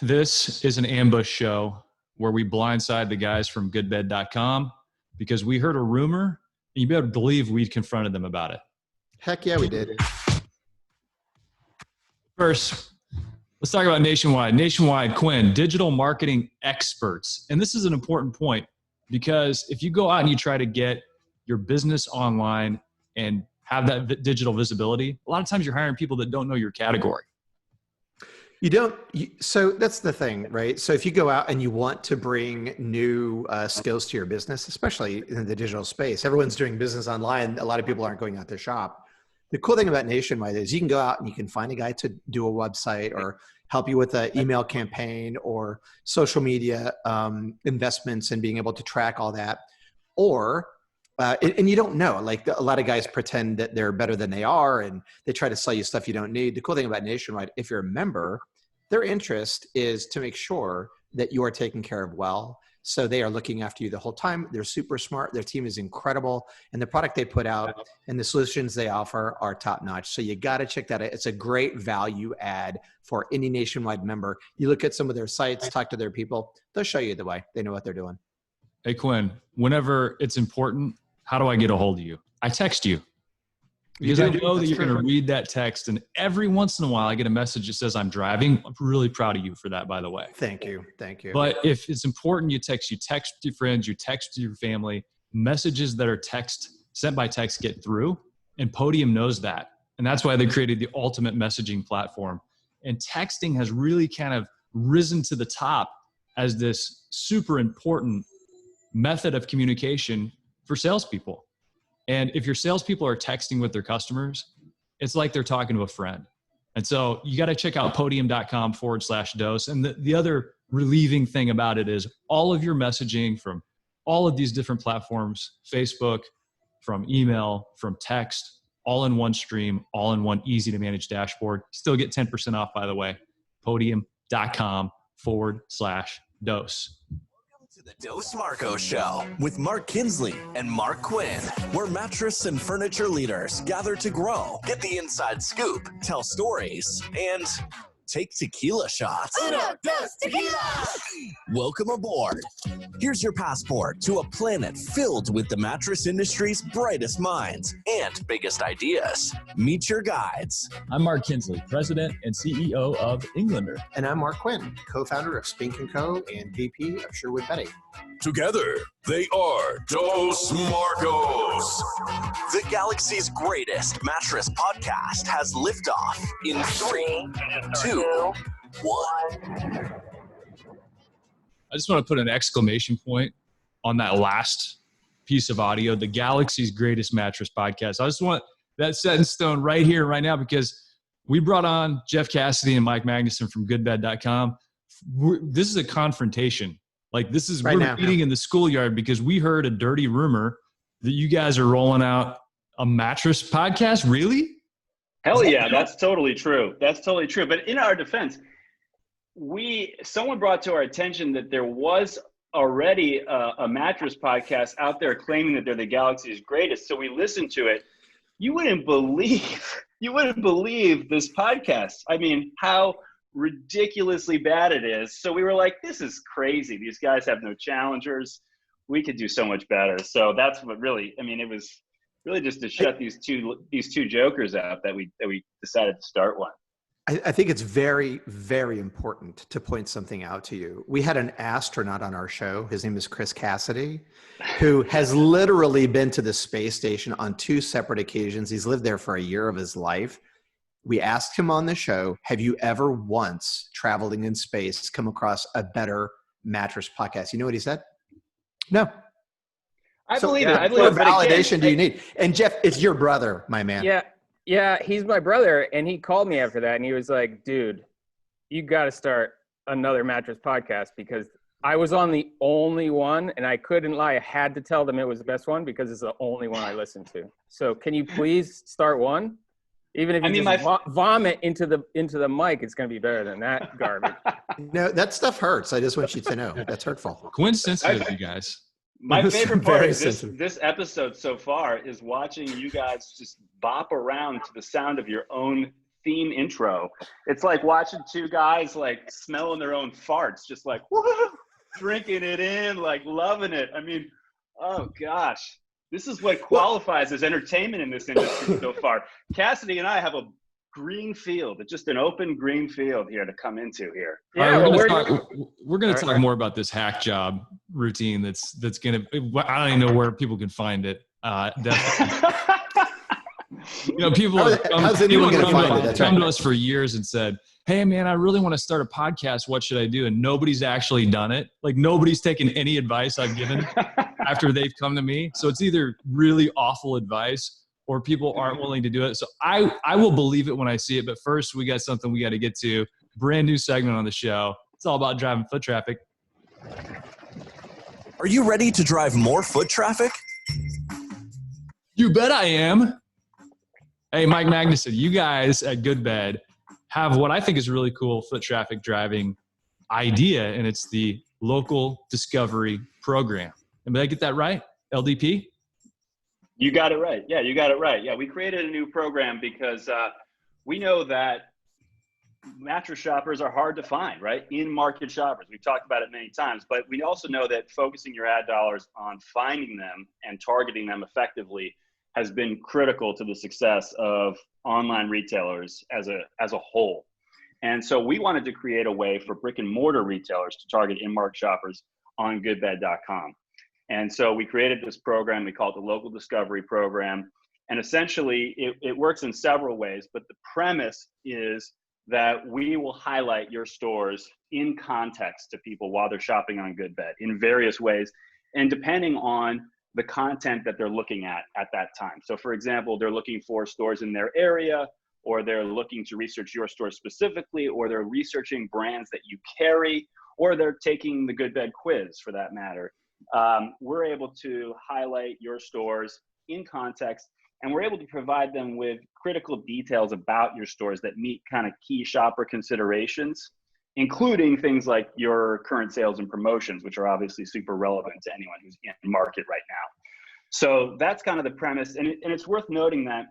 this is an ambush show where we blindside the guys from GoodBed.com because we heard a rumor and you better believe we confronted them about it. Heck yeah, we did. First, let's talk about Nationwide. Nationwide, Quinn, digital marketing experts. And this is an important point because if you go out and you try to get your business online and have that digital visibility, a lot of times you're hiring people that don't know your category. So that's the thing, right? So if you go out and you want to bring new skills to your business, especially in the digital space, everyone's doing business online. A lot of people aren't going out to shop. The cool thing about Nationwide is you can go out and you can find a guy to do a website or help you with an email campaign or social media investments and being able to track all that. Or and you don't know, like a lot of guys pretend that they're better than they are and they try to sell you stuff you don't need. The cool thing about Nationwide, if you're a member, their interest is to make sure that you are taken care of well. So they are looking after you the whole time. They're super smart. Their team is incredible. And the product they put out and the solutions they offer are top notch. So you got to check that out. It's a great value add for any Nationwide member. You look at some of their sites, talk to their people. They'll show you the way. They know what they're doing. Hey, Quinn, whenever it's important, how do I get a hold of you? I text you because I know that you're going to read that text. And every once in a while, I get a message that says I'm driving. I'm really proud of you for that, by the way. Thank you. Thank you. But if it's important, you text your friends, you text your family. Messages that are sent by text get through, and Podium knows that. And that's why they created the ultimate messaging platform. And texting has really kind of risen to the top as this super important method of communication for salespeople. And if your salespeople are texting with their customers, it's like they're talking to a friend. And so you got to check out podium.com/dose. And the other relieving thing about it is all of your messaging from all of these different platforms, Facebook, from email, from text, all in one stream, all in one easy to manage dashboard. Still get 10% off, by the way, podium.com/dose. The Dose Marco Show with Mark Kinsley and Mark Quinn, where mattress and furniture leaders gather to grow, get the inside scoop, tell stories, and take tequila shots. Uno, dos, tequila! Welcome aboard. Here's your passport to a planet filled with the mattress industry's brightest minds and biggest ideas. Meet your guides. I'm Mark Kinsley, President and CEO of Englander. And I'm Mark Quinn, co-founder of Spink & Co. and VP of Sherwood Bedding. Together, they are Dos Marcos. The galaxy's greatest mattress podcast has liftoff in 3, 2, 1. I just want to put an exclamation point on that last piece of audio, the galaxy's greatest mattress podcast. I just want that set in stone right here, right now, because we brought on Jeff Cassidy and Mike Magnuson from GoodBed.com. This is a confrontation. Like this is, we're meeting in the schoolyard because we heard a dirty rumor that you guys are rolling out a mattress podcast. Really? Hell yeah, that's totally true. That's totally true. But in our defense, someone brought to our attention that there was already a mattress podcast out there claiming that they're the galaxy's greatest. So we listened to it. You wouldn't believe this podcast. I mean, how ridiculously bad it is. So we were like, this is crazy. These guys have no challengers. We could do so much better. So that's what really, I mean, it was really just to shut these two jokers out that we decided to start one. I think it's very, very important to point something out to you. We had an astronaut on our show. His name is Chris Cassidy, who has literally been to the space station on 2 separate occasions. He's lived there for a year of his life. We asked him on the show, have you ever once traveling in space come across a better mattress podcast? You know what he said? No. I believe it. What validation do you need? And Jeff, it's your brother, my man. Yeah, he's my brother, and he called me after that, and he was like, dude, you got to start another mattress podcast, because I was on the only one, and I couldn't lie. I had to tell them it was the best one because it's the only one I listened to. So can you please start one? Even if you vomit into the mic, it's going to be better than that garbage. No, that stuff hurts. I just want you to know. That's hurtful. Quinn's sensitive, you guys. My favorite part of this episode so far is watching you guys just bop around to the sound of your own theme intro. It's like watching two guys like smelling their own farts, just like woo, drinking it in, like loving it. I mean, oh gosh, this is what qualifies as entertainment in this industry so far. Cassidy and I have a green field. It's just an open green field here to come into here. Yeah, we're gonna talk more about this hack job routine. That's gonna. I don't even know where people can find it. People come to us for years and said, "Hey, man, I really want to start a podcast. What should I do?" And nobody's actually done it. Like nobody's taken any advice I've given after they've come to me. So it's either really awful advice or people aren't willing to do it. So I will believe it when I see it. But first, we got something we got to get to. Brand new segment on the show. It's all about driving foot traffic. Are you ready to drive more foot traffic? You bet I am. Hey, Mike Magnuson, you guys at GoodBed have what I think is a really cool foot traffic driving idea, and it's the Local Discovery Program. And did I get that right? LDP? You got it right. Yeah, you got it right. Yeah, we created a new program because we know that mattress shoppers are hard to find, right? In-market shoppers. We've talked about it many times, but we also know that focusing your ad dollars on finding them and targeting them effectively has been critical to the success of online retailers as a whole. And so we wanted to create a way for brick and mortar retailers to target in-market shoppers on goodbed.com. And so we created this program. We call it the Local Discovery Program. And essentially, it works in several ways, but the premise is that we will highlight your stores in context to people while they're shopping on GoodBed in various ways, and depending on the content that they're looking at that time. So for example, they're looking for stores in their area, or they're looking to research your store specifically, or they're researching brands that you carry, or they're taking the GoodBed quiz for that matter. We're able to highlight your stores in context, and we're able to provide them with critical details about your stores that meet kind of key shopper considerations, including things like your current sales and promotions, which are obviously super relevant to anyone who's in market right now. So that's kind of the premise. And it's worth noting that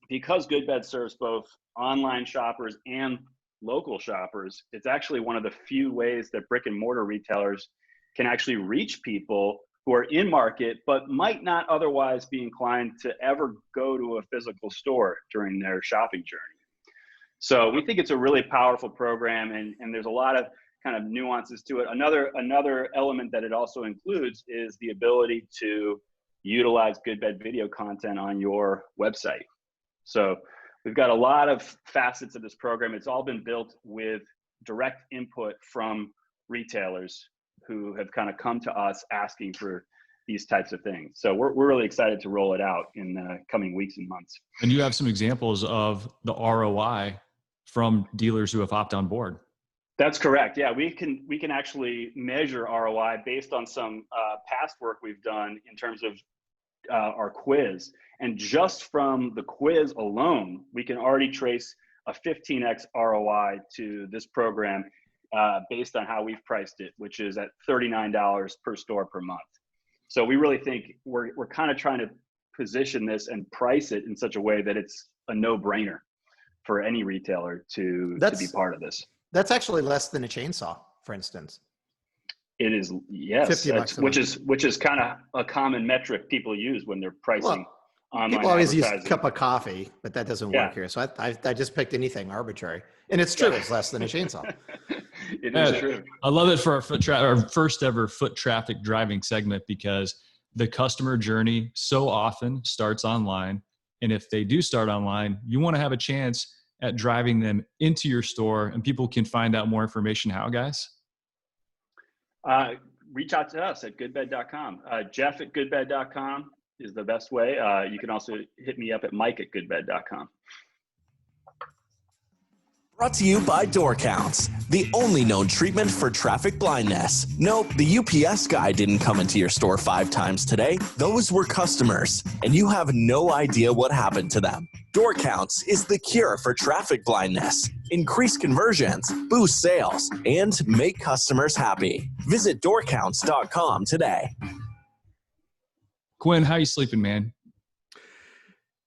because GoodBed serves both online shoppers and local shoppers, it's actually one of the few ways that brick and mortar retailers can actually reach people who are in market, but might not otherwise be inclined to ever go to a physical store during their shopping journey. So we think it's a really powerful program, and there's a lot of kind of nuances to it. Another element that it also includes is the ability to utilize GoodBed video content on your website. So we've got a lot of facets of this program. It's all been built with direct input from retailers who have kind of come to us asking for these types of things. So we're really excited to roll it out in the coming weeks and months. And you have some examples of the ROI from dealers who have hopped on board. That's correct. Yeah, we can actually measure ROI based on some past work we've done in terms of our quiz. And just from the quiz alone, we can already trace a 15x ROI to this program based on how we've priced it, which is at $39 per store per month. So we really think we're kind of trying to position this and price it in such a way that it's a no-brainer for any retailer to be part of this. That's actually less than a chainsaw, for instance. It is, yes, which is kind of a common metric people use when they're pricing online. People always use a cup of coffee, but that doesn't work here. So I just picked anything arbitrary, and it's true. It's less than a chainsaw. It is true. I love it for our first ever foot traffic driving segment, because the customer journey so often starts online. And if they do start online, you want to have a chance at driving them into your store, and people can find out more information. How, guys? Reach out to us at goodbed.com. Jeff at goodbed.com is the best way. You can also hit me up at Mike at goodbed.com. Brought to you by Doorcounts, the only known treatment for traffic blindness. Nope, the UPS guy didn't come into your store 5 times today. Those were customers, and you have no idea what happened to them. Doorcounts is the cure for traffic blindness. Increase conversions, boost sales, and make customers happy. Visit doorcounts.com today. Quinn, how you sleeping, man?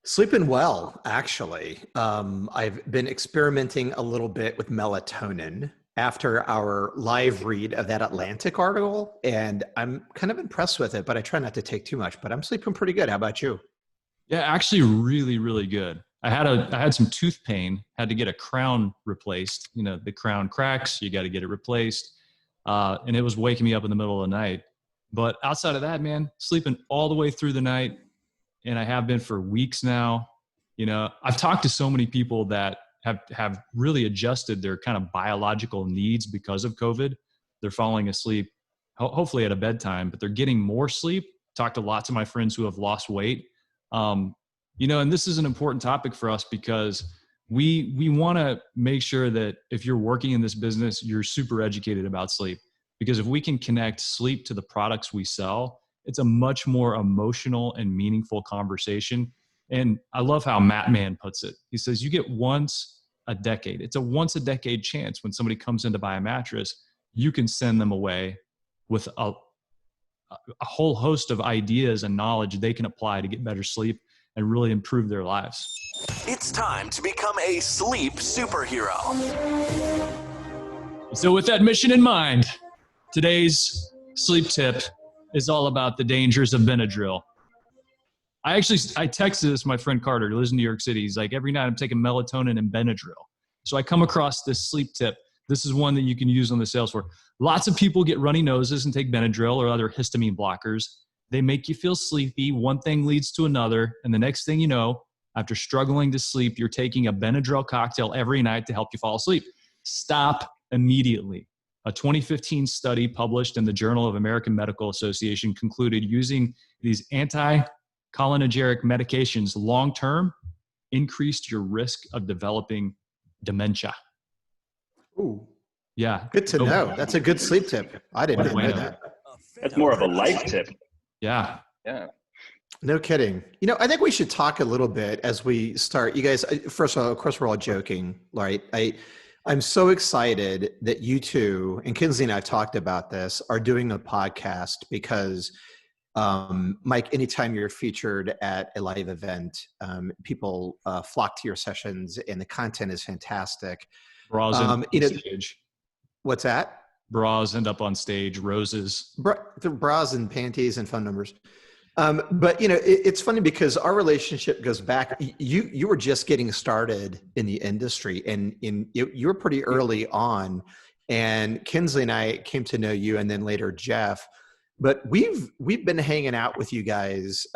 Sleeping well, actually. I've been experimenting a little bit with melatonin after our live read of that Atlantic article, and I'm kind of impressed with it, but I try not to take too much, but I'm sleeping pretty good. How about you? Yeah, actually really, really good. I had some tooth pain, had to get a crown replaced. You know, the crown cracks, you got to get it replaced. And it was waking me up in the middle of the night. But outside of that, man, sleeping all the way through the night, and I have been for weeks now. You know, I've talked to so many people that have really adjusted their kind of biological needs because of COVID. They're falling asleep, hopefully at a bedtime, but they're getting more sleep. Talked to lots of my friends who have lost weight. Um, you know, and this is an important topic for us because we want to make sure that if you're working in this business, you're super educated about sleep. Because if we can connect sleep to the products we sell, it's a much more emotional and meaningful conversation. And I love how Matt Mann puts it. He says, you get once a decade. It's a once a decade chance when somebody comes in to buy a mattress, you can send them away with a whole host of ideas and knowledge they can apply to get better sleep and really improve their lives. It's time to become a sleep superhero. So with that mission in mind, today's sleep tip is all about the dangers of Benadryl. I texted this to my friend Carter, who lives in New York City. He's like, every night I'm taking melatonin and Benadryl. So I come across this sleep tip. This is one that you can use on the sales floor. Lots of people get runny noses and take Benadryl or other histamine blockers. They make you feel sleepy. One thing leads to another. And the next thing you know, after struggling to sleep, you're taking a Benadryl cocktail every night to help you fall asleep. Stop immediately. A 2015 study published in the Journal of American Medical Association concluded using these anti-cholinergic medications long-term increased your risk of developing dementia. Ooh, Yeah. good to know. That's a good sleep tip. I didn't know that. That's more of a life tip. Yeah. Yeah. No kidding. You know, I think we should talk a little bit as we start. You guys, first of all, of course, we're all joking, right? I'm so excited that you two, and Kinsley and I have talked about this, are doing a podcast because, Mike, anytime you're featured at a live event, people flock to your sessions and the content is fantastic. Bras end up on stage. What's that? Bras end up on stage, roses. The bras and panties and phone numbers. But you know, it's funny because our relationship goes back. You were just getting started in the industry, and you were pretty early on. And Kinsley and I came to know you, and then later Jeff. But we've been hanging out with you guys.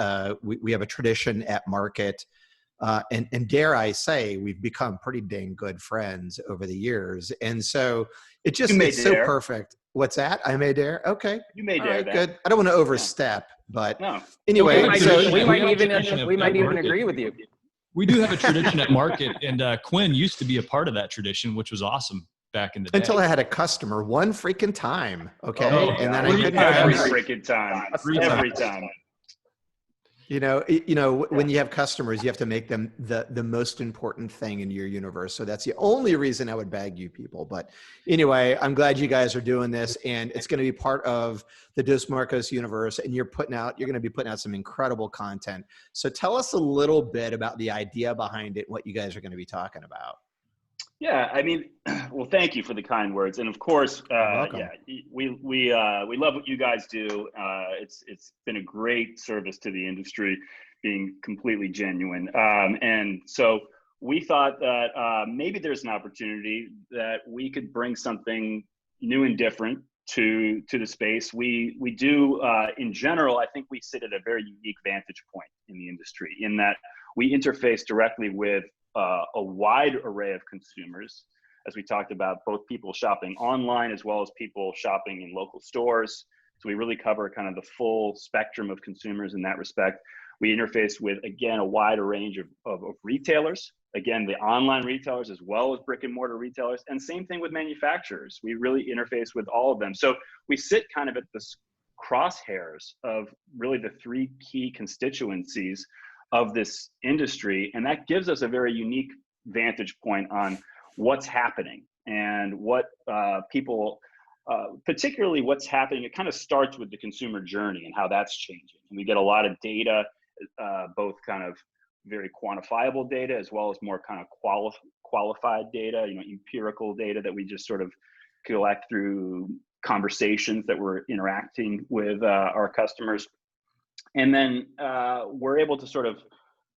We have a tradition at Market, and dare I say, we've become pretty dang good friends over the years. And so it's so perfect. What's that? I may dare. Okay, You may all dare right, that. good. I don't want to overstep, but No. anyway, We might tradition even at agree with you. We do have a tradition at Market, and Quinn used to be a part of that tradition, which was awesome back in the day. until I had a customer one freaking time, okay, Oh, and then God. I couldn't. Every have- freaking time. Every Every time. time. You know, when you have customers, you have to make them the most important thing in your universe. So that's the only reason I would bag you people. But anyway, I'm glad you guys are doing this, and it's going to be part of the Dos Marcos universe. And you're going to be putting out some incredible content. So tell us a little bit about the idea behind it, what you guys are going to be talking about. Yeah, I mean, well, thank you for the kind words, and of course, welcome. yeah, we love what you guys do. It's been a great service to the industry, being completely genuine. And so we thought that maybe there's an opportunity that we could bring something new and different to the space. We do in general. I think we sit at a very unique vantage point in the industry in that we interface directly with a wide array of consumers, as we talked about, both people shopping online as well as people shopping in local stores. So we really cover kind of the full spectrum of consumers in that respect. We interface with, again, a wider range of retailers, again, the online retailers as well as brick and mortar retailers, and same thing with manufacturers. We really interface with all of them. So we sit kind of at the crosshairs of really the three key constituencies of this industry, and that gives us a very unique vantage point on what's happening and what people, particularly what's happening. It kind of starts with the consumer journey and how that's changing. And we get a lot of data, both kind of very quantifiable data as well as more kind of qualified data, empirical data that we just sort of collect through conversations that we're interacting with our customers. And then we're able to sort of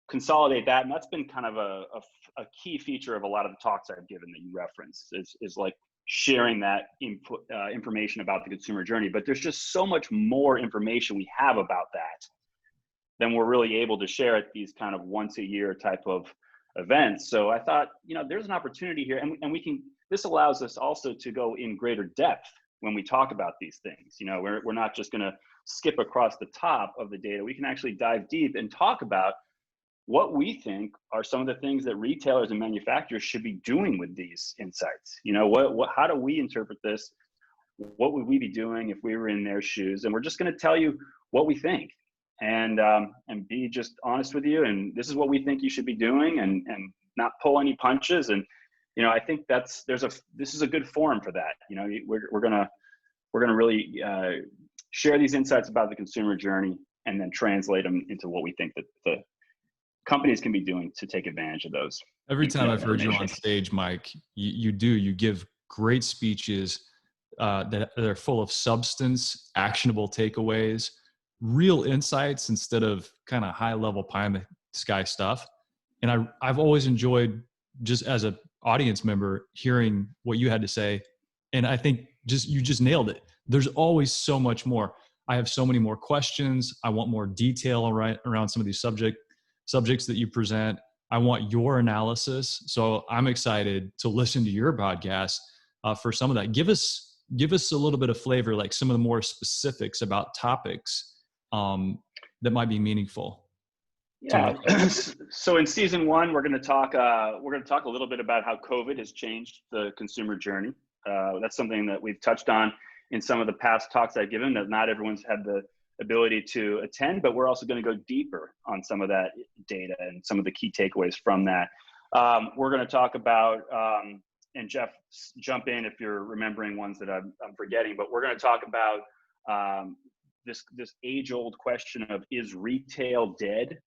consolidate that. And that's been kind of a key feature of a lot of the talks I've given that you referenced is like sharing that information about the consumer journey. But there's just so much more information we have about that than we're really able to share at these kind of once a year type of events. So I thought, there's an opportunity here, and this allows us also to go in greater depth when we talk about these things. We're not just going to skip across the top of the data. We can actually dive deep and talk about what we think are some of the things that retailers and manufacturers should be doing with these insights. How do we interpret this? What would we be doing if we were in their shoes? And we're just going to tell you what we think, and be just honest with you. And this is what we think you should be doing, and not pull any punches. And I think this is a good forum for that. We're gonna really share these insights about the consumer journey and then translate them into what we think that the companies can be doing to take advantage of those. Every time I've heard you on stage, Mike, you give great speeches that are full of substance, actionable takeaways, real insights instead of kind of high level pie in the sky stuff. And I've always enjoyed, just as an audience member, hearing what you had to say. And I think you just nailed it. There's always so much more. I have so many more questions. I want more detail around some of these subjects that you present. I want your analysis. So I'm excited to listen to your podcast for some of that. Give us a little bit of flavor, like some of the more specifics about topics that might be meaningful. Yeah. So in season 1, we're going to talk a little bit about how COVID has changed the consumer journey. That's something that we've touched on in some of the past talks I've given, that not everyone's had the ability to attend, but we're also going to go deeper on some of that data and some of the key takeaways from that. We're going to talk about, and Jeff, jump in if you're remembering ones that I'm forgetting, but we're going to talk about this age-old question of, is retail dead?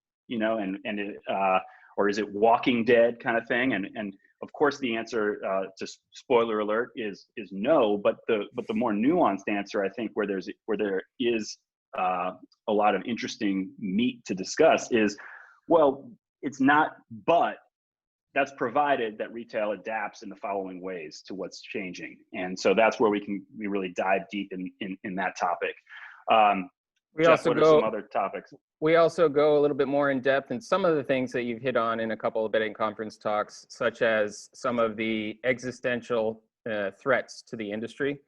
Or is it walking dead kind of thing? And of course the answer, to spoiler alert, is no. But the more nuanced answer, I think, where there is a lot of interesting meat to discuss, is, well, it's not, but that's provided that retail adapts in the following ways to what's changing. And so that's where we really dive deep in that topic. Jeff, what are some other topics? We also go a little bit more in depth in some of the things that you've hit on in a couple of betting conference talks, such as some of the existential threats to the industry.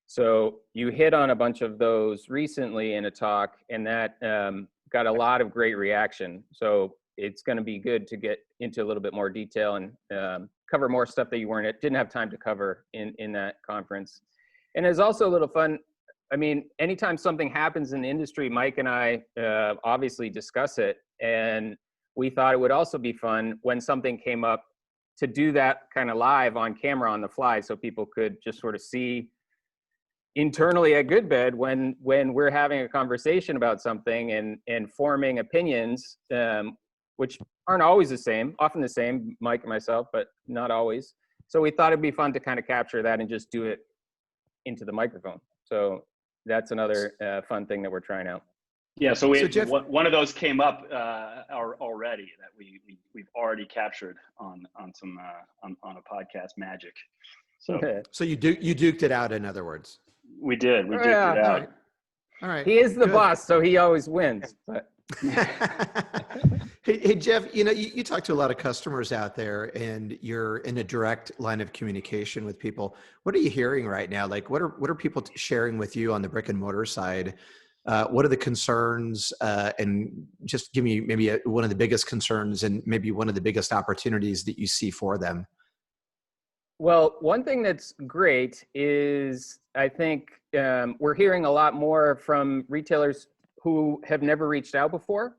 So you hit on a bunch of those recently in a talk, and that got a lot of great reaction. So it's going to be good to get into a little bit more detail and cover more stuff that you didn't have time to cover in that conference. And it's also a little fun. I mean, anytime something happens in the industry, Mike and I obviously discuss it. And we thought it would also be fun when something came up to do that kind of live on camera on the fly, so people could just sort of see internally at GoodBed when we're having a conversation about something and forming opinions, which aren't always the same, often the same, Mike and myself, but not always. So we thought it'd be fun to kind of capture that and just do it into the microphone. So that's another fun thing that we're trying out. Yeah, so Jeff, one of those came up already that we've already captured on a podcast magic. So you duked it out, in other words. We did. We duked it out. All right. He is the boss, so he always wins. But Hey, Jeff, you talk to a lot of customers out there, and you're in a direct line of communication with people. What are you hearing right now? Like, what are people sharing with you on the brick and mortar side? What are the concerns? And just give me maybe one of the biggest concerns and maybe one of the biggest opportunities that you see for them. Well, one thing that's great is I think we're hearing a lot more from retailers who have never reached out before.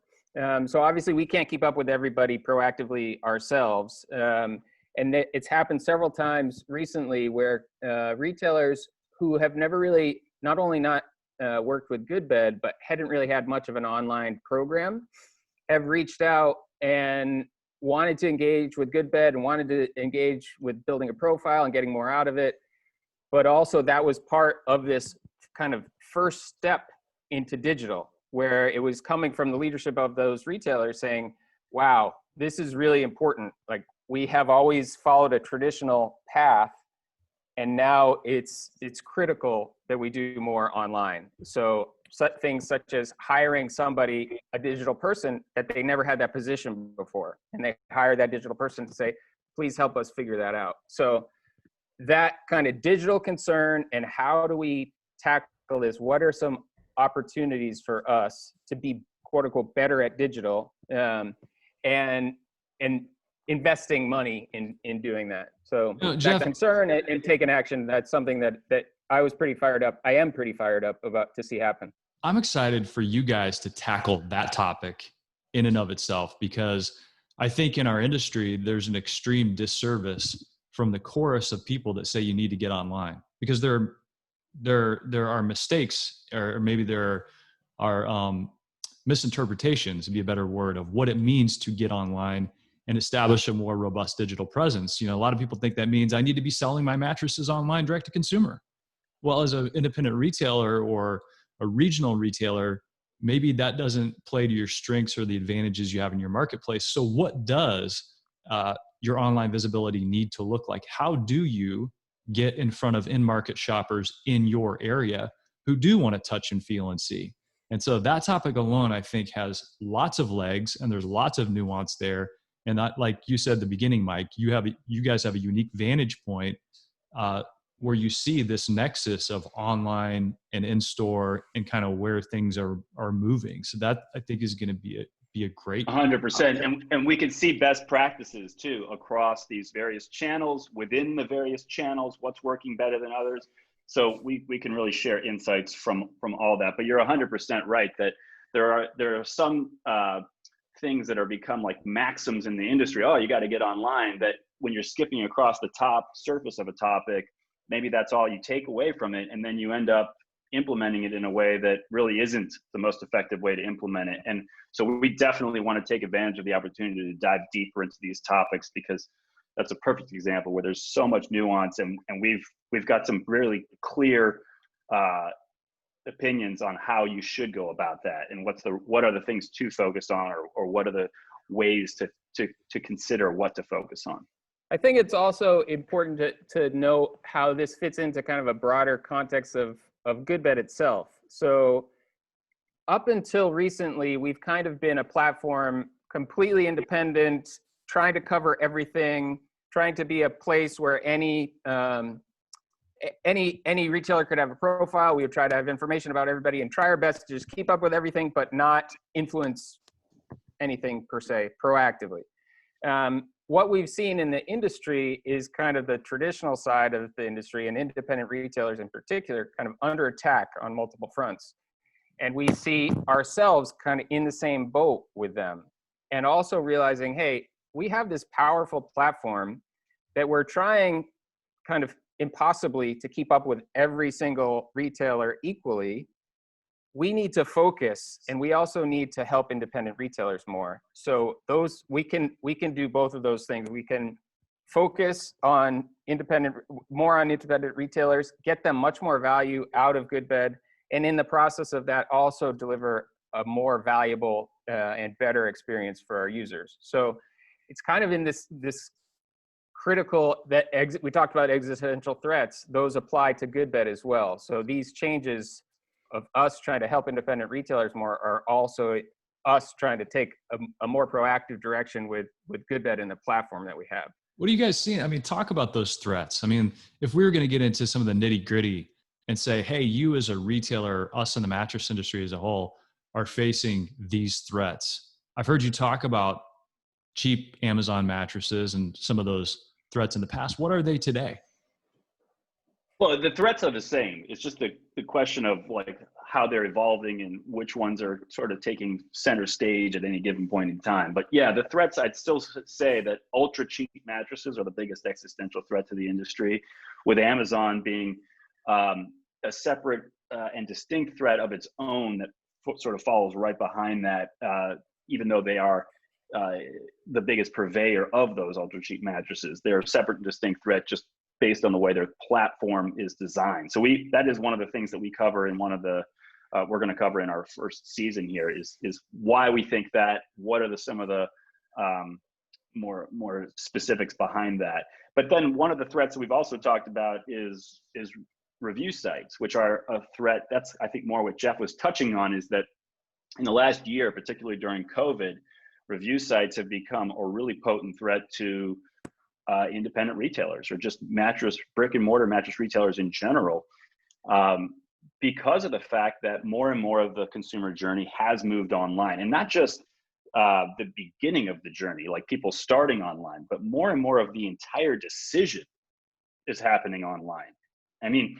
So obviously we can't keep up with everybody proactively ourselves. And it's happened several times recently where retailers who have never really, not only not worked with GoodBed, but hadn't really had much of an online program, have reached out and wanted to engage with GoodBed and wanted to engage with building a profile and getting more out of it. But also that was part of this kind of first step into digital, where it was coming from the leadership of those retailers saying, wow, this is really important. Like, we have always followed a traditional path, and now it's critical that we do more online. So things such as hiring somebody, a digital person, that they never had that position before. And they hire that digital person to say, please help us figure that out. So that kind of digital concern, and how do we tackle this? What are some opportunities for us to be, quote unquote, better at digital, and investing money in doing that. So Jeff, that concern and taking action, that's something that I was pretty fired up. I am pretty fired up about to see happen. I'm excited for you guys to tackle that topic in and of itself, because I think in our industry, there's an extreme disservice from the chorus of people that say you need to get online, because there are mistakes, or maybe there are misinterpretations, would be a better word, of what it means to get online and establish a more robust digital presence. You know, a lot of people think that means I need to be selling my mattresses online direct to consumer. Well, as an independent retailer or a regional retailer, maybe that doesn't play to your strengths or the advantages you have in your marketplace. So what does your online visibility need to look like? How do you get in front of in-market shoppers in your area who do want to touch and feel and see? And so that topic alone, I think, has lots of legs, and there's lots of nuance there. And that, like you said at the beginning, Mike, you guys have a unique vantage point where you see this nexus of online and in-store and kind of where things are moving. So that, I think, is going to be a great 100%. And we can see best practices too across these various channels, within the various channels, what's working better than others. So we can really share insights from all that. But you're 100% right that there are some things that are become like maxims in the industry. Oh, you got to get online. That when you're skipping across the top surface of a topic, maybe that's all you take away from it, and then you end up implementing it in a way that really isn't the most effective way to implement it. And so we definitely want to take advantage of the opportunity to dive deeper into these topics, because that's a perfect example where there's so much nuance, and we've got some really clear opinions on how you should go about that, and what are the things to focus on, or what are the ways to consider what to focus on. I think it's also important to know how this fits into kind of a broader context of GoodBed itself. So up until recently, we've kind of been a platform completely independent, trying to cover everything, trying to be a place where any retailer could have a profile. We would try to have information about everybody and try our best to just keep up with everything, but not influence anything per se proactively. What we've seen in the industry is kind of the traditional side of the industry, and independent retailers in particular, kind of under attack on multiple fronts. And we see ourselves kind of in the same boat with them, and also realizing, hey, we have this powerful platform that we're trying kind of impossibly to keep up with every single retailer equally. We need to focus, and we also need to help independent retailers more. So we can do both of those things. We can focus on more on independent retailers, get them much more value out of GoodBed, and in the process of that, also deliver a more valuable and better experience for our users. So it's kind of in this critical we talked about existential threats. Those apply to GoodBed as well. So these changes of us trying to help independent retailers more are also us trying to take a more proactive direction with GoodBed and the platform that we have. What are you guys seeing? I mean, talk about those threats. I mean, if we were going to get into some of the nitty gritty and say, hey, you as a retailer, us in the mattress industry as a whole, are facing these threats. I've heard you talk about cheap Amazon mattresses and some of those threats in the past. What are they today? Well, the threats are the same. It's just the question of like how they're evolving and which ones are sort of taking center stage at any given point in time. But yeah, the threats, I'd still say that ultra cheap mattresses are the biggest existential threat to the industry, with Amazon being a separate and distinct threat of its own that sort of follows right behind that, even though they are the biggest purveyor of those ultra cheap mattresses. They're a separate and distinct threat just based on the way their platform is designed. So that is one of the things that we cover in one of the we're going to cover in our first season here is why we think that, what are some of the more specifics behind that. But then one of the threats that we've also talked about is review sites, which are a threat. That's, I think, more what Jeff was touching on, is that in the last year, particularly during COVID, review sites have become a really potent threat to independent retailers, or just brick and mortar mattress retailers in general, because of the fact that more and more of the consumer journey has moved online. And not just the beginning of the journey, like people starting online, but more and more of the entire decision is happening online. I mean,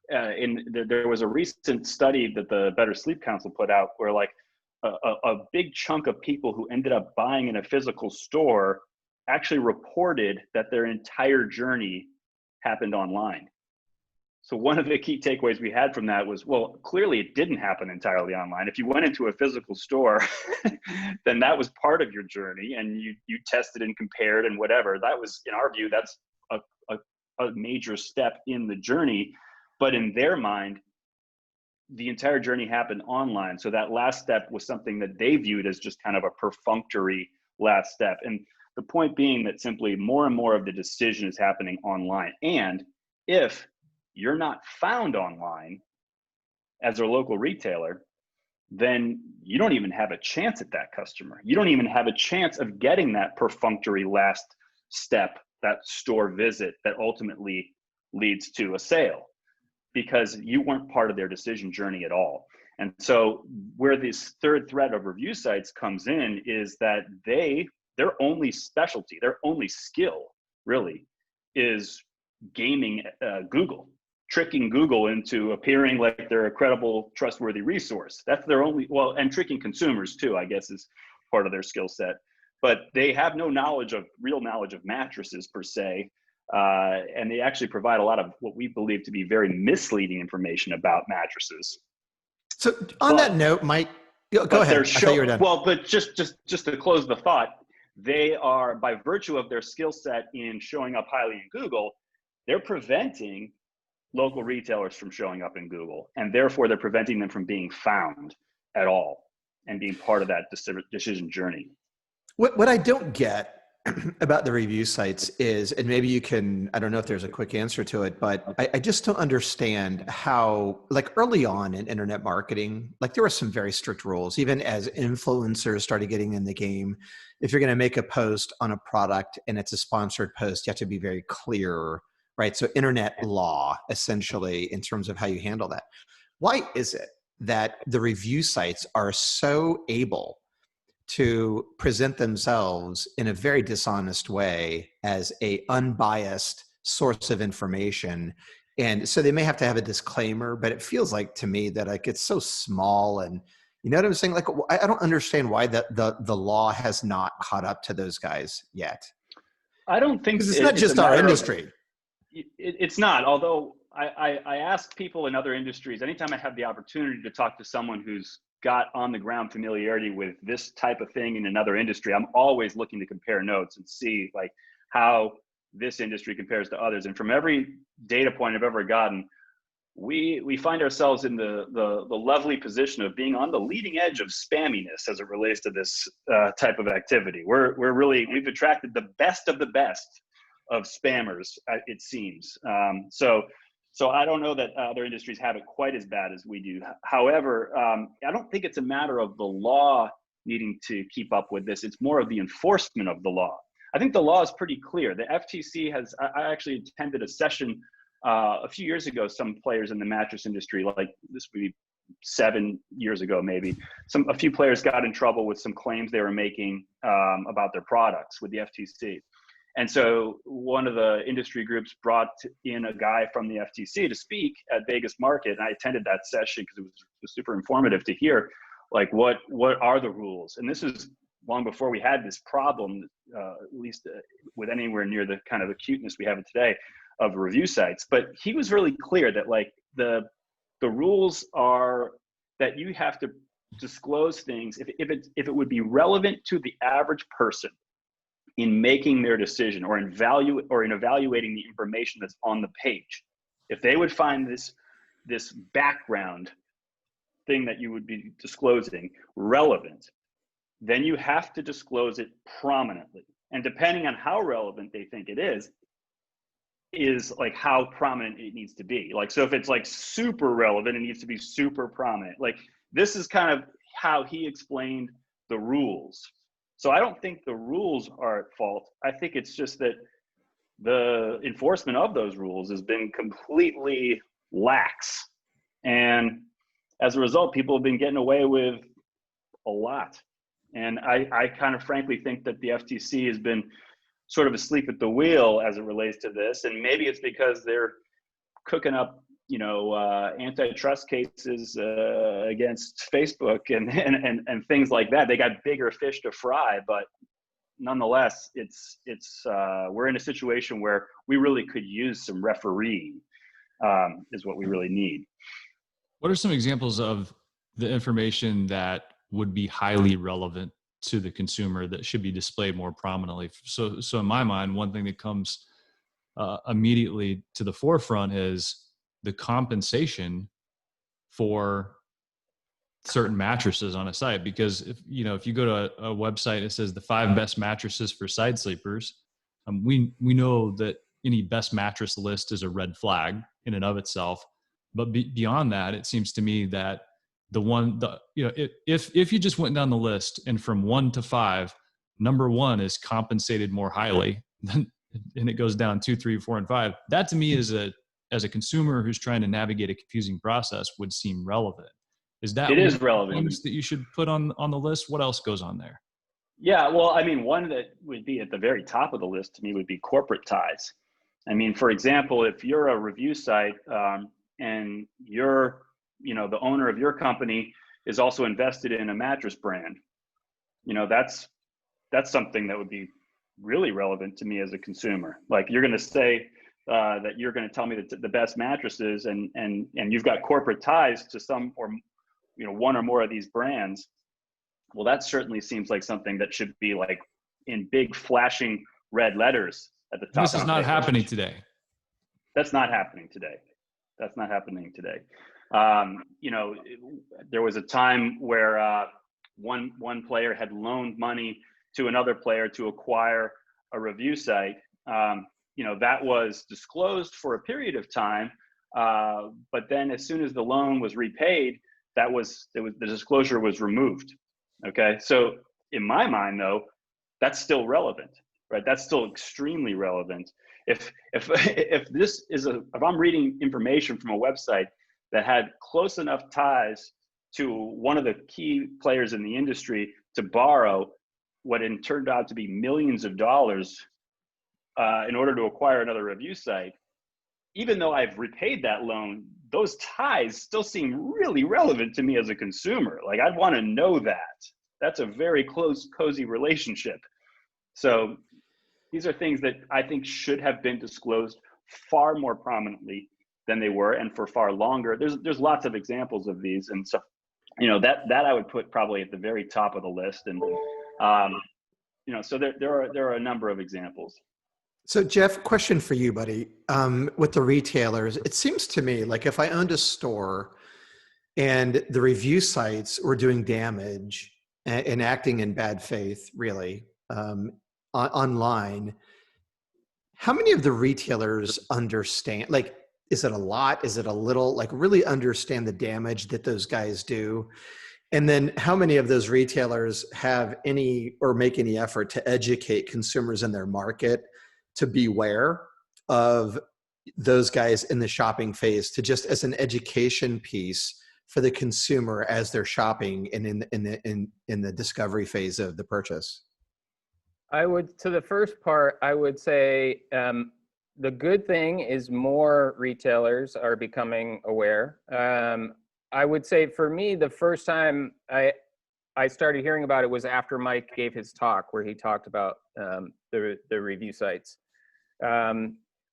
there was a recent study that the Better Sleep Council put out where like a big chunk of people who ended up buying in a physical store actually reported that their entire journey happened online. So one of the key takeaways we had from that was, well, clearly it didn't happen entirely online. If you went into a physical store, then that was part of your journey, and you tested and compared and whatever. That was, in our view, that's a major step in the journey. But in their mind, the entire journey happened online. So that last step was something that they viewed as just kind of a perfunctory last step. And the point being that simply more and more of the decision is happening online. And if you're not found online as a local retailer, then you don't even have a chance at that customer. You don't even have a chance of getting that perfunctory last step, that store visit that ultimately leads to a sale, because you weren't part of their decision journey at all. And so where this third threat of review sites comes in is that their only specialty, their only skill really is gaming Google, tricking Google into appearing like they're a credible, trustworthy resource. That's their only, and tricking consumers too, I guess, is part of their skill set. But they have no real knowledge of mattresses per se. And they actually provide a lot of what we believe to be very misleading information about mattresses. So on that note, Mike, go ahead. I thought you were done. Well, but just to close the thought, they are, by virtue of their skill set in showing up highly in Google, they're preventing local retailers from showing up in Google, and therefore they're preventing them from being found at all and being part of that decision journey. What I don't get about the review sites is, and maybe you can, I don't know if there's a quick answer to it, but I just don't understand how, like early on in internet marketing, like there were some very strict rules, even as influencers started getting in the game. If you're going to make a post on a product and it's a sponsored post, you have to be very clear, right? So internet law, essentially, in terms of how you handle that. Why is it that the review sites are so able to present themselves in a very dishonest way as a unbiased source of information? And so they may have to have a disclaimer, but it feels like to me that like it's so small, and you know what I'm saying? Like, I don't understand why the law has not caught up to those guys yet. I don't think it's not just our industry. It's not, although I ask people in other industries, anytime I have the opportunity to talk to someone who's got on the ground familiarity with this type of thing in another industry, I'm always looking to compare notes and see like how this industry compares to others. And from every data point I've ever gotten, we find ourselves in the lovely position of being on the leading edge of spamminess as it relates to this type of activity. We've attracted the best of spammers, it seems. So I don't know that other industries have it quite as bad as we do. However, I don't think it's a matter of the law needing to keep up with this. It's more of the enforcement of the law. I think the law is pretty clear. The FTC I actually attended a session a few years ago. Some players in the mattress industry, like this would be 7 years ago maybe, a few players got in trouble with some claims they were making about their products with the FTC. And so one of the industry groups brought in a guy from the FTC to speak at Vegas Market. And I attended that session because it was super informative to hear, like, what are the rules? And this is long before we had this problem, at least with anywhere near the kind of acuteness we have today of review sites. But he was really clear that like the rules are that you have to disclose things, if it would be relevant to the average person in making their decision or in evaluating the information that's on the page, if they would find this background thing that you would be disclosing relevant, then you have to disclose it prominently. And depending on how relevant they think it is like how prominent it needs to be. Like, so if it's like super relevant, it needs to be super prominent. Like, this is kind of how he explained the rules. So I don't think the rules are at fault. I think it's just that the enforcement of those rules has been completely lax. And as a result, people have been getting away with a lot. And I kind of frankly think that the FTC has been sort of asleep at the wheel as it relates to this. And maybe it's because they're cooking up, antitrust cases against Facebook and things like that. They got bigger fish to fry, but nonetheless, it's we're in a situation where we really could use some refereeing, is what we really need. What are some examples of the information that would be highly relevant to the consumer that should be displayed more prominently? So in my mind, one thing that comes immediately to the forefront is the compensation for certain mattresses on a site. Because if you go to a website, it says the 5 best mattresses for side sleepers. We know that any best mattress list is a red flag in and of itself. But beyond that, it seems to me that if you just went down the list and from 1 to 5, number 1 is compensated more highly, and it goes down 2, 3, 4, and 5. That to me is as a consumer who's trying to navigate a confusing process would seem relevant. It is relevant that you should put on the list? What else goes on there? Yeah, well, I mean, one that would be at the very top of the list to me would be corporate ties. I mean, for example, if you're a review site and you're, the owner of your company is also invested in a mattress brand, that's something that would be really relevant to me as a consumer. Like, you're going to say that you're going to tell me that the best mattresses and you've got corporate ties to some or one or more of these brands. Well, that certainly seems like something that should be like in big flashing red letters at the top. This is not happening today. That's not happening today. That's not happening today. There was a time where one player had loaned money to another player to acquire a review site. That was disclosed for a period of time, but then as soon as the loan was repaid, the disclosure was removed. Okay, so in my mind, though, that's still relevant, right? That's still extremely relevant. If I'm reading information from a website that had close enough ties to one of the key players in the industry to borrow what it turned out to be millions of dollars in order to acquire another review site, even though I've repaid that loan, those ties still seem really relevant to me as a consumer. Like, I'd want to know that. That's a very close, cozy relationship. So these are things that I think should have been disclosed far more prominently than they were, and for far longer. There's lots of examples of these, and so that I would put probably at the very top of the list. And so there are a number of examples. So Jeff, question for you, buddy. With the retailers, it seems to me like if I owned a store and the review sites were doing damage and acting in bad faith, really, online, how many of the retailers understand, like, is it a lot? Is it a little? Like, really understand the damage that those guys do? And then how many of those retailers have any or make any effort to educate consumers in their market to beware of those guys in the shopping phase, to just as an education piece for the consumer as they're shopping and in the discovery phase of the purchase? To the first part, I would say the good thing is more retailers are becoming aware. I would say for me, the first time I started hearing about it was after Mike gave his talk, where he talked about the review sites.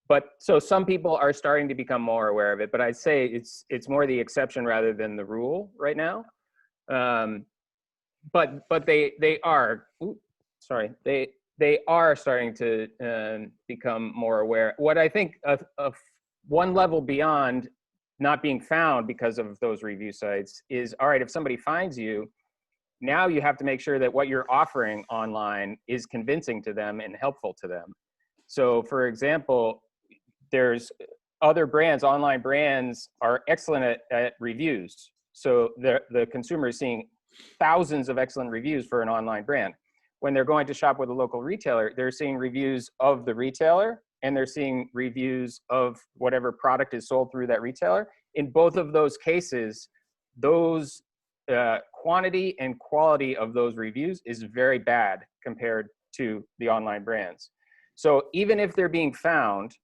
But so some people are starting to become more aware of it, but I'd say it's more the exception rather than the rule right now. But they are, they are starting to become more aware. What I think of one level beyond not being found because of those review sites is, all right, if somebody finds you, now you have to make sure that what you're offering online is convincing to them and helpful to them. So for example, there's other brands, online brands are excellent at reviews. So the consumer is seeing thousands of excellent reviews for an online brand. When they're going to shop with a local retailer, they're seeing reviews of the retailer and they're seeing reviews of whatever product is sold through that retailer. In both of those cases, those quantity and quality of those reviews is very bad compared to the online brands. So even if they're being found,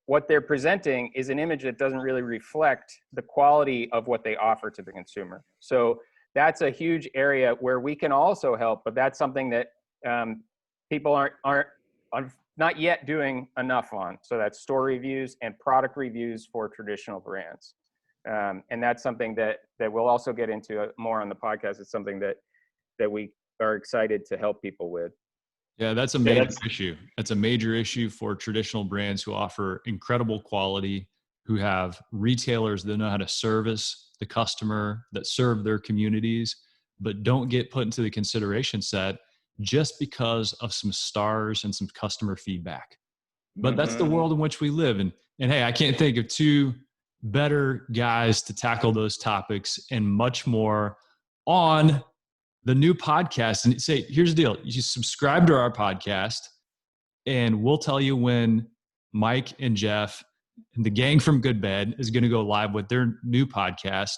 what they're presenting is an image that doesn't really reflect the quality of what they offer to the consumer. So that's a huge area where we can also help, but that's something that people aren't not yet doing enough on. So that's store reviews and product reviews for traditional brands. And that's something that we'll also get into more on the podcast. It's something that we are excited to help people with. Yeah, that's a major issue. That's a major issue for traditional brands who offer incredible quality, who have retailers that know how to service the customer, that serve their communities, but don't get put into the consideration set just because of some stars and some customer feedback. But that's the world in which we live. And hey, I can't think of two better guys to tackle those topics and much more on the new podcast. And say, here's the deal. You subscribe to our podcast and we'll tell you when Mike and Jeff and the gang from GoodBed is going to go live with their new podcast.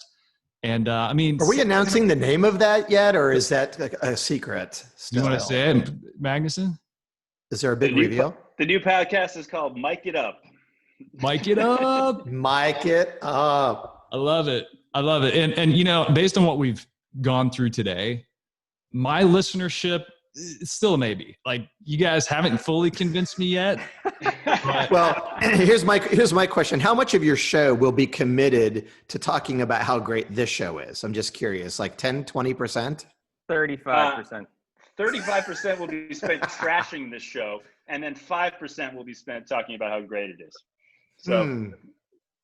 And I mean, are we announcing the name of that yet? Or is that a secret still? You want to say it, Magnuson? Is there a big reveal? The new podcast is called Mike It Up. Mike It Up. Mike It Up. I love it. I love it. And you know, based on what we've gone through today, my listenership is still a maybe. Like, you guys haven't fully convinced me yet. Well, here's my question. How much of your show will be committed to talking about how great this show is? I'm just curious, like 10, 20%? 35%. 35% will be spent trashing this show, and then 5% will be spent talking about how great it is. So,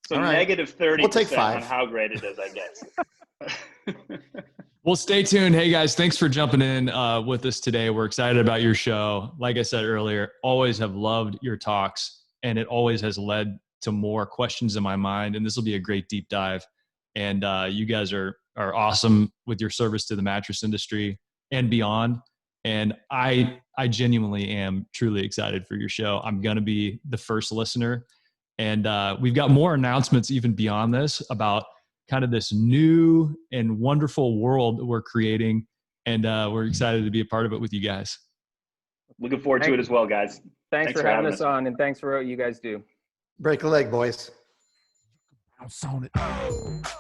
so right. Negative 30% we'll take 5. on how great it is, I guess. Well, stay tuned. Hey, guys, thanks for jumping in with us today. We're excited about your show. Like I said earlier, always have loved your talks, and it always has led to more questions in my mind. And this will be a great deep dive. And you guys are awesome with your service to the mattress industry and beyond. And I genuinely am truly excited for your show. I'm going to be the first listener. And we've got more announcements even beyond this about kind of this new and wonderful world that we're creating. And we're excited to be a part of it with you guys. Looking forward to it as well, guys. Thanks for having us on, and thanks for what you guys do. Break a leg, boys. Bounce on it.